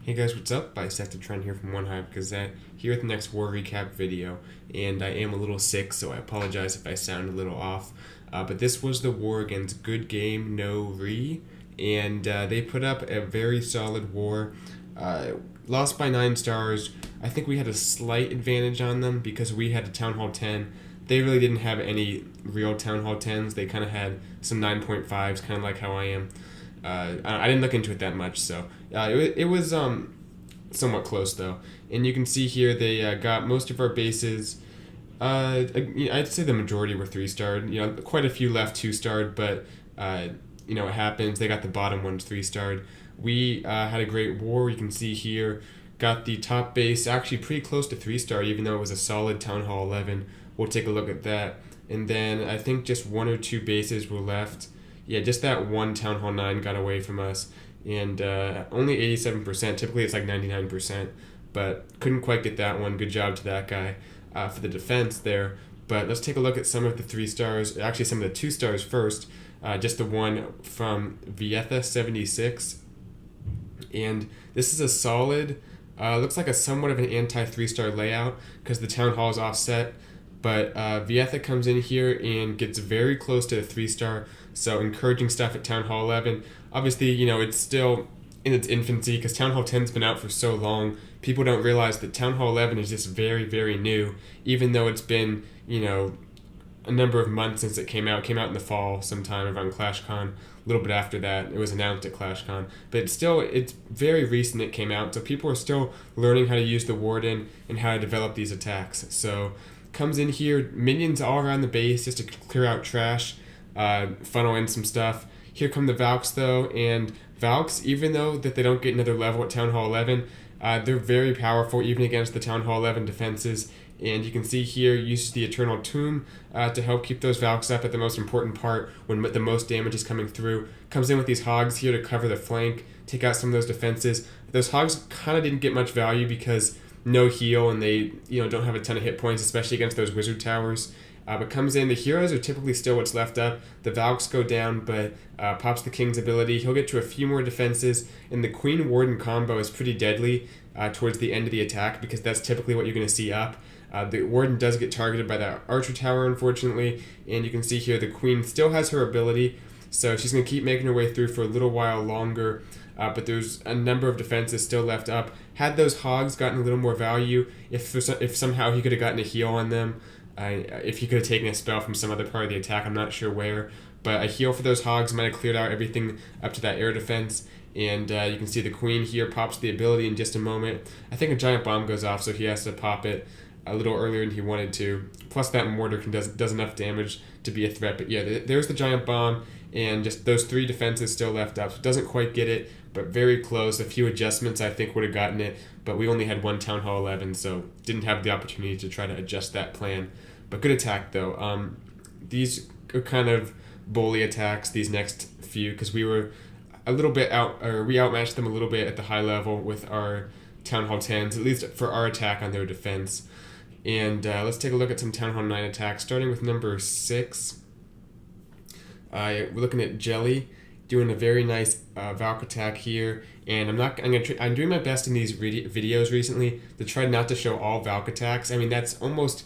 Hey guys, what's up? Bisected Trend here from OneHive Gazette, here with the next war recap video, and I am a little sick, so I apologize if I sound a little off, but this was the war against Good Game No Re, and they put up a very solid war, lost by 9 stars. I think we had a slight advantage on them because we had a Town Hall 10. They really didn't have any real Town Hall 10s, they kind of had some 9.5s, kind of like how I am. I didn't look into it that much, so it was somewhat close though. And you can see here they got most of our bases. I'd say the majority were 3-starred. You know, quite a few left 2-starred, but it happens. They got the bottom ones 3-starred. We had a great war. You can see here, got the top base actually pretty close to 3-star, even though it was a solid Town Hall 11. We'll take a look at that. And then I think just 1 or 2 bases were left. Yeah, just that one Town Hall 9 got away from us, and only 87%. Typically it's like 99%, but couldn't quite get that one. Good job to that guy for the defense there. But let's take a look at some of the 3 stars, actually some of the 2 stars first. Just the one from Vietha 76, and this is a solid, looks like a somewhat of an anti-3-star layout because the Town Hall is offset. But Vietha comes in here and gets very close to a 3-star, so encouraging stuff at Town Hall 11. Obviously, it's still in its infancy because Town Hall 10's been out for so long. People don't realize that Town Hall 11 is just very, very new, even though it's been, a number of months since it came out. It came out in the fall sometime around ClashCon. A little bit after that, it was announced at ClashCon. But it's very recent it came out, so people are still learning how to use the Warden and how to develop these attacks. So comes in here, minions all around the base just to clear out trash, funnel in some stuff. Here come the Valks though, and Valks, even though that they don't get another level at Town Hall 11, they're very powerful even against the Town Hall 11 defenses. And you can see here, uses the Eternal Tomb to help keep those Valks up at the most important part when the most damage is coming through. Comes in with these Hogs here to cover the flank, take out some of those defenses. Those Hogs kind of didn't get much value because no heal, and they don't have a ton of hit points, especially against those wizard towers. But comes in, the heroes are typically still what's left up. The Valks go down, but pops the King's ability. He'll get to a few more defenses, and the Queen Warden combo is pretty deadly towards the end of the attack because that's typically what you're going to see up. The Warden does get targeted by that Archer Tower, unfortunately, and you can see here the Queen still has her ability, so she's going to keep making her way through for a little while longer. But there's a number of defenses still left up. Had those Hogs gotten a little more value, if somehow he could have gotten a heal on them, if he could have taken a spell from some other part of the attack, I'm not sure where, but a heal for those Hogs might have cleared out everything up to that air defense. And you can see the Queen here pops the ability in just a moment. I think a giant bomb goes off, so he has to pop it a little earlier than he wanted to. Plus that mortar does enough damage to be a threat. But yeah, there's the giant bomb, and just those 3 defenses still left up. So it doesn't quite get it, but very close. A few adjustments I think would have gotten it, but we only had one Town Hall 11, so didn't have the opportunity to try to adjust that plan. But good attack though. These are kind of bully attacks, these next few, because we were a little bit we outmatched them a little bit at the high level with our Town Hall 10s, at least for our attack on their defense. And let's take a look at some Town Hall 9 attacks, starting with number 6. We're looking at Jelly, doing a very nice Valk attack here. And I'm doing my best in these videos recently to try not to show all Valk attacks. I mean, that's almost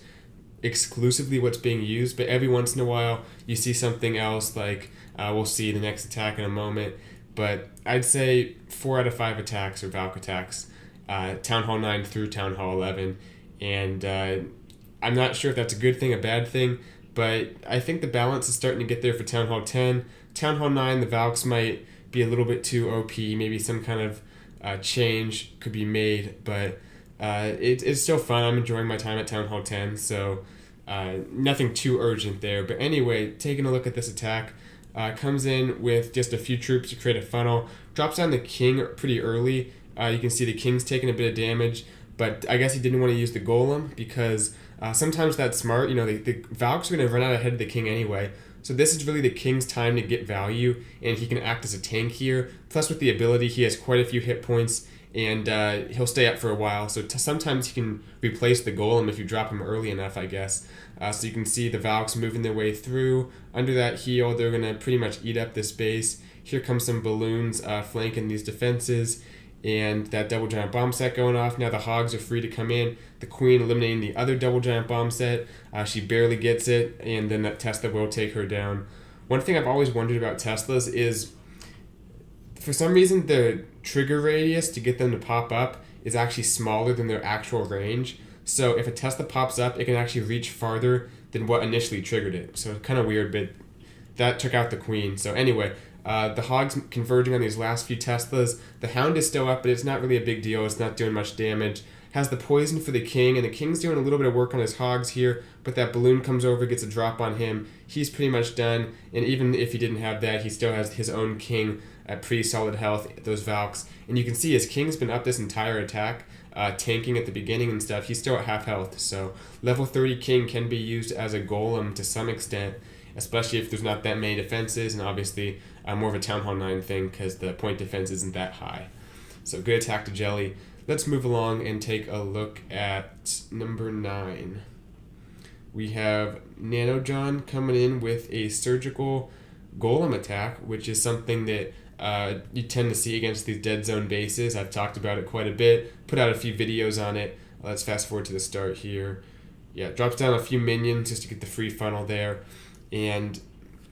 exclusively what's being used, but every once in a while you see something else, like we'll see the next attack in a moment. But I'd say 4 out of 5 attacks are Valk attacks, Town Hall 9 through Town Hall 11. And I'm not sure if that's a good thing, a bad thing, but I think the balance is starting to get there for Town Hall 10. Town Hall 9, the Valks might be a little bit too OP, maybe some kind of change could be made, but it's still fun. I'm enjoying my time at Town Hall 10, so nothing too urgent there. But anyway, taking a look at this attack, comes in with just a few troops to create a funnel, drops down the King pretty early. You can see the King's taking a bit of damage, but I guess he didn't want to use the Golem because sometimes that's smart. The Valks are going to run out ahead of the King anyway. So this is really the King's time to get value, and he can act as a tank here. Plus with the ability, he has quite a few hit points, and he'll stay up for a while. So sometimes he can replace the Golem if you drop him early enough, I guess. So you can see the Valks moving their way through. Under that heal, they're going to pretty much eat up this base. Here comes some balloons flanking these defenses. and that double giant bomb set going off. Now the hogs are free to come in. The queen eliminating the other double giant bomb set. She barely gets it, and then that Tesla will take her down. One thing I've always wondered about Teslas is, for some reason, the trigger radius to get them to pop up is actually smaller than their actual range. So if a Tesla pops up, it can actually reach farther than what initially triggered it. So it's kind of weird, but that took out the queen. So anyway, the hogs converging on these last few Teslas. The hound is still up, but it's not really a big deal. It's not doing much damage. Has the poison for the king, and the king's doing a little bit of work on his hogs here, but that balloon comes over, gets a drop on him. He's pretty much done, and even if he didn't have that, he still has his own king at pretty solid health, those Valks. And you can see his king's been up this entire attack, tanking at the beginning and stuff. He's still at half health, so level 30 king can be used as a golem to some extent, especially if there's not that many defenses, and obviously more of a Town Hall 9 thing because the point defense isn't that high. So good attack to Jelly. Let's move along and take a look at number 9. We have Nano John coming in with a surgical golem attack, which is something that you tend to see against these dead zone bases. I've talked about it quite a bit, put out a few videos on it. Let's fast forward to the start here. Yeah, drops down a few minions just to get the free funnel there. And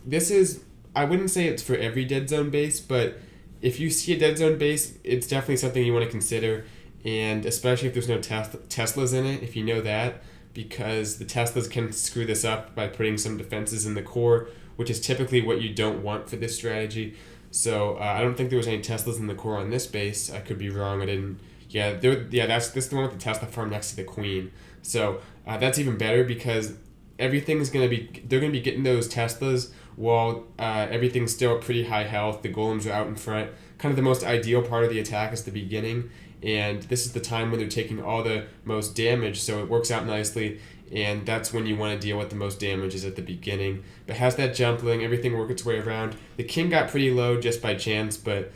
this is, I wouldn't say it's for every dead zone base, but if you see a dead zone base, it's definitely something you want to consider. And especially if there's no Teslas in it, if you know that, because the Teslas can screw this up by putting some defenses in the core, which is typically what you don't want for this strategy. So I don't think there was any Teslas in the core on this base. I could be wrong. I didn't. Yeah, this is the one with the Tesla farm next to the queen. So that's even better because they're gonna be getting those Teslas while everything's still at pretty high health. The golems are out in front. Kind of the most ideal part of the attack is the beginning, and this is the time when they're taking all the most damage, so it works out nicely, and that's when you want to deal with the most damage is at the beginning. But has that jump, letting everything work its way around. The king got pretty low just by chance, but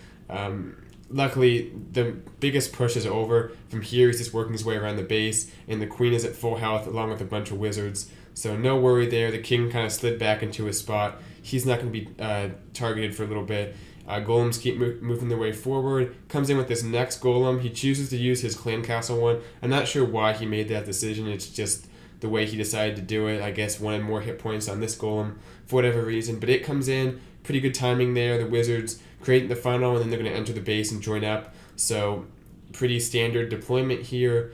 luckily the biggest push is over. From here he's just working his way around the base, and the queen is at full health along with a bunch of wizards, so no worry there. The king kind of slid back into his spot. He's not going to be targeted for a little bit. Golems keep moving their way forward. Comes in with this next golem. He chooses to use his clan castle one. I'm not sure why he made that decision. It's just the way he decided to do it. I guess wanted more hit points on this golem for whatever reason. But it comes in. Pretty good timing there. The wizards create the funnel, and then they're going to enter the base and join up. So pretty standard deployment here.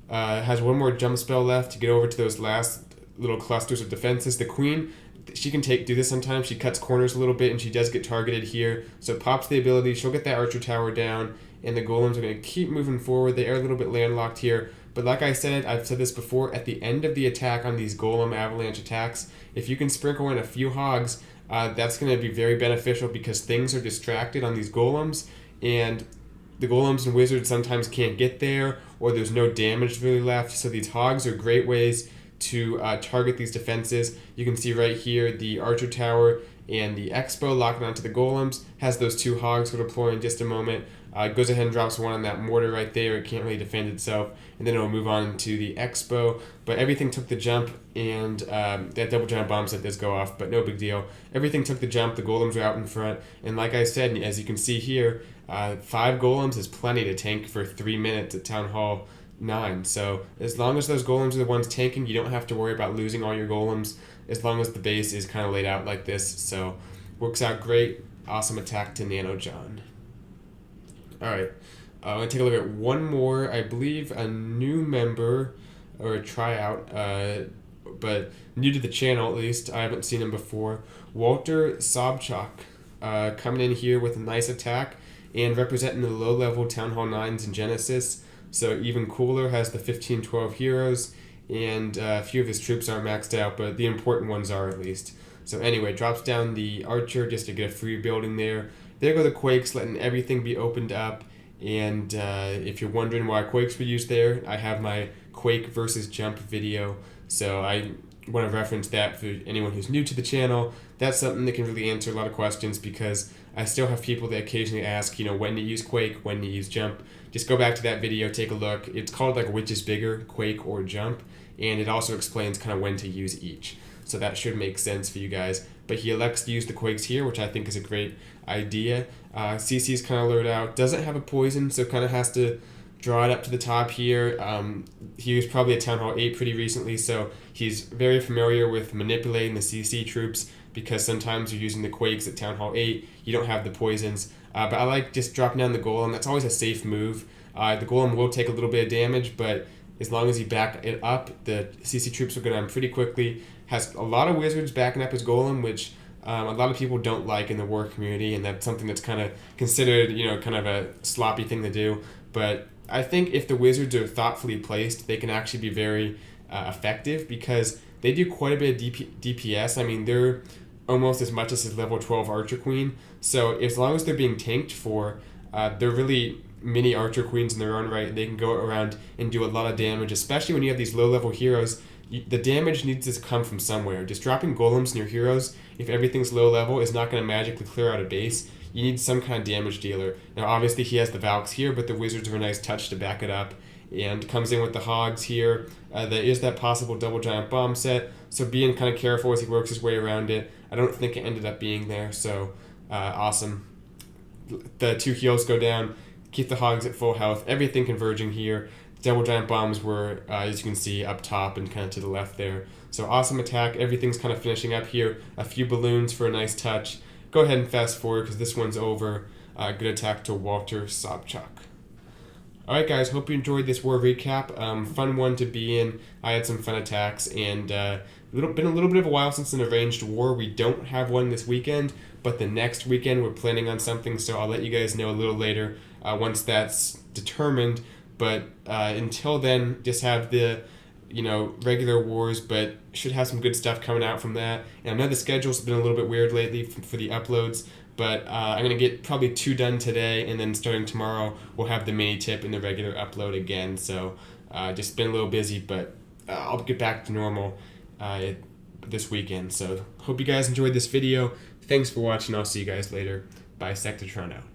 Has one more jump spell left to get over to those last little clusters of defenses. The queen, she can do this sometimes. She cuts corners a little bit, and she does get targeted here. So it pops the ability. She'll get that archer tower down, and the golems are going to keep moving forward. They are a little bit landlocked here. But like I said, I've said this before, at the end of the attack on these golem avalanche attacks, if you can sprinkle in a few hogs, that's going to be very beneficial because things are distracted on these golems, and the golems and wizards sometimes can't get there, or there's no damage really left. So these hogs are great ways to target these defenses. You can see right here the archer tower and the expo locking onto the golems. Has those two hogs will deploy in just a moment. Goes ahead and drops one on that mortar right there. It can't really defend itself, and then it'll move on to the expo. But everything took the jump, and that double giant bomb set does go off, but no big deal. Everything took the jump. The golems are out in front, and like I said, as you can see here, 5 golems is plenty to tank for 3 minutes at Town Hall 9. So as long as those golems are the ones tanking, you don't have to worry about losing all your golems as long as the base is kind of laid out like this. So works out great. Awesome attack to Nano John. Alright, I'm going to take a look at one more, I believe a new member, or a tryout, but new to the channel at least. I haven't seen him before. Walter Sobchak, coming in here with a nice attack and representing the low-level Town Hall 9s in Genesis. So even cooler, has the 15-12 heroes, and a few of his troops aren't maxed out, but the important ones are at least. So anyway, drops down the archer just to get a free building there. There go the Quakes, letting everything be opened up. And if you're wondering why Quakes were used there, I have my Quake versus Jump video. So I want to reference that for anyone who's new to the channel. That's something that can really answer a lot of questions, because I still have people that occasionally ask, when to use Quake, when to use Jump. Just go back to that video, take a look. It's called like which is bigger, Quake or Jump. And it also explains kind of when to use each. so that should make sense for you guys. But he elects to use the Quakes here, which I think is a great idea. CC's kind of lured out, doesn't have a poison, so kind of has to draw it up to the top here. He was probably at Town Hall 8 pretty recently, so he's very familiar with manipulating the CC troops, because sometimes you're using the Quakes at Town Hall 8, you don't have the poisons. But I like just dropping down the Golem. That's always a safe move. The Golem will take a little bit of damage, but as long as you back it up, the CC troops will go down pretty quickly. Has a lot of wizards backing up his Golem, which a lot of people don't like in the war community, and that's something that's kind of considered, kind of a sloppy thing to do. But I think if the wizards are thoughtfully placed, they can actually be very effective, because they do quite a bit of DPS. I mean, they're almost as much as his level 12 Archer Queen. So as long as they're being tanked for, they're really mini Archer Queens in their own right. They can go around and do a lot of damage, especially when you have these low-level heroes. The damage needs to come from somewhere. Just dropping golems in your heroes, if everything's low level, is not going to magically clear out a base. You need some kind of damage dealer. Now, obviously, he has the Valks here, but the wizards are a nice touch to back it up. And comes in with the Hogs here. There is that possible double giant bomb set, so being kind of careful as he works his way around it. I don't think it ended up being there, so awesome. The 2 heals go down, keep the Hogs at full health, everything converging here. Double giant bombs were, as you can see, up top and kind of to the left there. So awesome attack, everything's kind of finishing up here. A few balloons for a nice touch. Go ahead and fast forward because this one's over. Good attack to Walter Sobchak. Alright guys, hope you enjoyed this war recap. Fun one to be in. I had some fun attacks, and been a little bit of a while since an arranged war. We don't have one this weekend, but the next weekend we're planning on something, so I'll let you guys know a little later once that's determined. But until then, just have the regular wars, but should have some good stuff coming out from that. And I know the schedule's been a little bit weird lately for the uploads, but I'm going to get probably 2 done today, and then starting tomorrow, we'll have the mini tip and the regular upload again. So just been a little busy, but I'll get back to normal this weekend. So hope you guys enjoyed this video. Thanks for watching. I'll see you guys later. Bye, Sector Toronto.